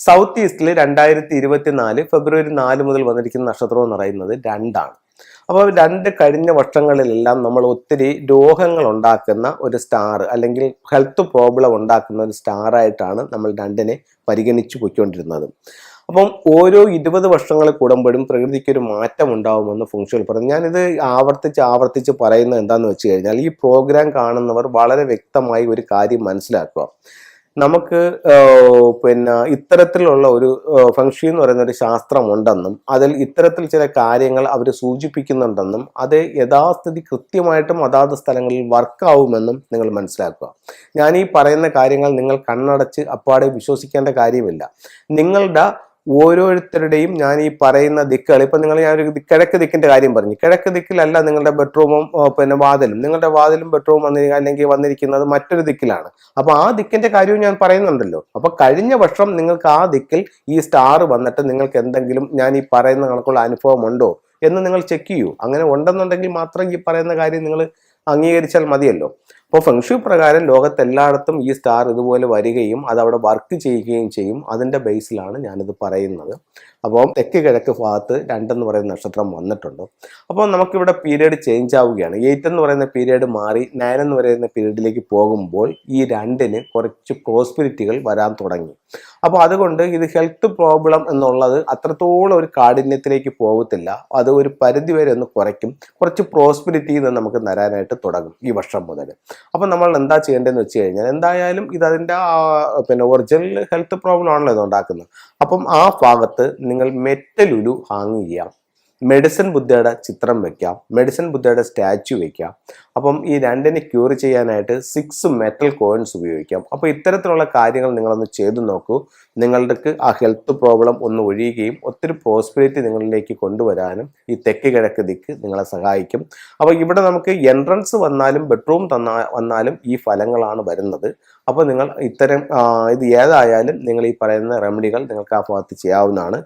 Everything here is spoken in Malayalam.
സൗത്ത് ഈസ്റ്റിൽ 2024 ഫെബ്രുവരി 4 മുതൽ വന്നിരിക്കുന്ന നക്ഷത്രം എന്ന് പറയുന്നത് രണ്ടാണ്. അപ്പോൾ രണ്ട് കഴിഞ്ഞ വർഷങ്ങളിലെല്ലാം നമ്മൾ ഒത്തിരി രോഗങ്ങൾ ഉണ്ടാക്കുന്ന ഒരു സ്റ്റാർ അല്ലെങ്കിൽ ഹെൽത്ത് പ്രോബ്ലം ഉണ്ടാക്കുന്ന ഒരു സ്റ്റാറായിട്ടാണ് നമ്മൾ രണ്ടിനെ പരിഗണിച്ചു പോയിക്കൊണ്ടിരുന്നത്. അപ്പം ഓരോ 20 വർഷങ്ങൾ കൂടുമ്പോഴും പ്രകൃതിക്ക് ഒരു മാറ്റം ഉണ്ടാവുമെന്ന് ഫുങ്ഷുവൽ പറഞ്ഞു. ഞാനിത് ആവർത്തിച്ച് പറയുന്നത് എന്താണെന്ന് വെച്ച് കഴിഞ്ഞാൽ, ഈ പ്രോഗ്രാം കാണുന്നവർ വളരെ വ്യക്തമായി ഒരു കാര്യം മനസ്സിലാക്കുക. നമുക്ക് ഇത്തരത്തിലുള്ള ഒരു ഫെങ്ഷി എന്ന് പറയുന്ന ഒരു ശാസ്ത്രമുണ്ടെന്നും അതിൽ ഇത്തരത്തിൽ ചില കാര്യങ്ങൾ അവർ സൂചിപ്പിക്കുന്നുണ്ടെന്നും അത് യഥാസ്ഥിതി കൃത്യമായിട്ടും അതാത് സ്ഥലങ്ങളിൽ വർക്കാവുമെന്നും നിങ്ങൾ മനസ്സിലാക്കുക. ഞാൻ ഈ പറയുന്ന കാര്യങ്ങൾ നിങ്ങൾ കണ്ണടച്ച് അപ്പാടെ വിശ്വസിക്കേണ്ട കാര്യമില്ല. നിങ്ങളുടെ ഓരോരുത്തരുടെയും ഞാൻ ഈ പറയുന്ന ദിക്കുകൾ, ഇപ്പം ഞാനൊരു കിഴക്ക് ദിക്കിന്റെ കാര്യം പറഞ്ഞു. കിഴക്ക് ദിക്കിലല്ല നിങ്ങളുടെ ബെഡ്റൂമും വാതിലും. നിങ്ങളുടെ വാതിലും ബെഡ്റൂമും വന്നിരിക്കുന്നത് മറ്റൊരു ദിക്കിലാണ്. അപ്പൊ ആ ദിക്കിന്റെ കാര്യവും ഞാൻ പറയുന്നുണ്ടല്ലോ. അപ്പൊ കഴിഞ്ഞ വർഷം നിങ്ങൾക്ക് ആ ദിക്കിൽ ഈ സ്റ്റാർ വന്നിട്ട് നിങ്ങൾക്ക് എന്തെങ്കിലും ഞാൻ ഈ പറയുന്ന കണക്കുള്ള അനുഭവം ഉണ്ടോ എന്ന് നിങ്ങൾ ചെക്ക് ചെയ്യൂ. അങ്ങനെ ഉണ്ടെന്നുണ്ടെങ്കിൽ മാത്രം ഈ പറയുന്ന കാര്യം നിങ്ങൾ അംഗീകരിച്ചാൽ മതിയല്ലോ. അപ്പോൾ ഫെങ്ഷു പ്രകാരം ലോകത്തെല്ലായിടത്തും ഈ സ്റ്റാർ ഇതുപോലെ വരികയും അത് അവിടെ വർക്ക് ചെയ്യുകയും ചെയ്യും. അതിൻ്റെ ബേസിലാണ് ഞാനിത് പറയുന്നത്. അപ്പോൾ തെക്ക് കിഴക്ക് ഭാഗത്ത് 2 എന്ന് പറയുന്ന നക്ഷത്രം വന്നിട്ടുണ്ട്. അപ്പോൾ നമുക്കിവിടെ പീരീഡ് ചേഞ്ച് ആവുകയാണ്. 8 എന്ന് പറയുന്ന പീരീഡ് മാറി 9 എന്ന് പറയുന്ന പീരീഡിലേക്ക് പോകുമ്പോൾ ഈ 2-ന് കുറച്ച് പ്രോസ്പെരിറ്റികൾ വരാൻ തുടങ്ങി. അപ്പോൾ അതുകൊണ്ട് ഇത് ഹെൽത്ത് പ്രോബ്ലം എന്നുള്ളത് അത്രത്തോളം ഒരു കാഠിന്യത്തിലേക്ക് പോകത്തില്ല. അത് ഒരു പരിധി വരെ ഒന്ന് കുറയ്ക്കും. കുറച്ച് പ്രോസ്പെരിറ്റി നമുക്ക് തരാനായിട്ട് തുടങ്ങും ഈ വർഷം മുതൽ. അപ്പം നമ്മൾ എന്താ ചെയ്യേണ്ടതെന്ന് വെച്ച് കഴിഞ്ഞാൽ, എന്തായാലും ഇത് അതിൻ്റെ ഒറിജിനൽ ഹെൽത്ത് പ്രോബ്ലം ആണല്ലോ ഇത് ഉണ്ടാക്കുന്നത്. അപ്പം ആ ഭാഗത്ത് നിങ്ങൾ മെറ്റൽ ഉലു ഹാങ് ചെയ്യാം. മെഡിസിൻ ബുദ്ധയുടെ ചിത്രം വെക്കാം. മെഡിസിൻ ബുദ്ധയുടെ സ്റ്റാച്യു വെക്കാം. അപ്പം ഈ 2-നെ ക്യൂർ ചെയ്യാനായിട്ട് 6 മെറ്റൽ കോയിൻസ് ഉപയോഗിക്കാം. അപ്പോൾ ഇത്തരത്തിലുള്ള കാര്യങ്ങൾ നിങ്ങളൊന്ന് ചെയ്തു നോക്കൂ. നിങ്ങൾക്ക് ആ ഹെൽത്ത് പ്രോബ്ലം ഒന്ന് ഒഴിയുകയും ഒത്തിരി പ്രോസ്പെരിറ്റി നിങ്ങളിലേക്ക് കൊണ്ടുവരാനും ഈ തെക്ക് കിഴക്ക് ദിക്ക് നിങ്ങളെ സഹായിക്കും. അപ്പോൾ ഇവിടെ നമുക്ക് എൻട്രൻസ് വന്നാലും ബെഡ്റൂം വന്നാലും ഈ ഫലങ്ങളാണ് വരുന്നത്. അപ്പോൾ നിങ്ങൾ ഇത് ഏതായാലും നിങ്ങൾ ഈ പറയുന്ന റെമഡികൾ നിങ്ങൾക്ക് ആ ഭാഗത്ത് ചെയ്യാവുന്നതാണ്.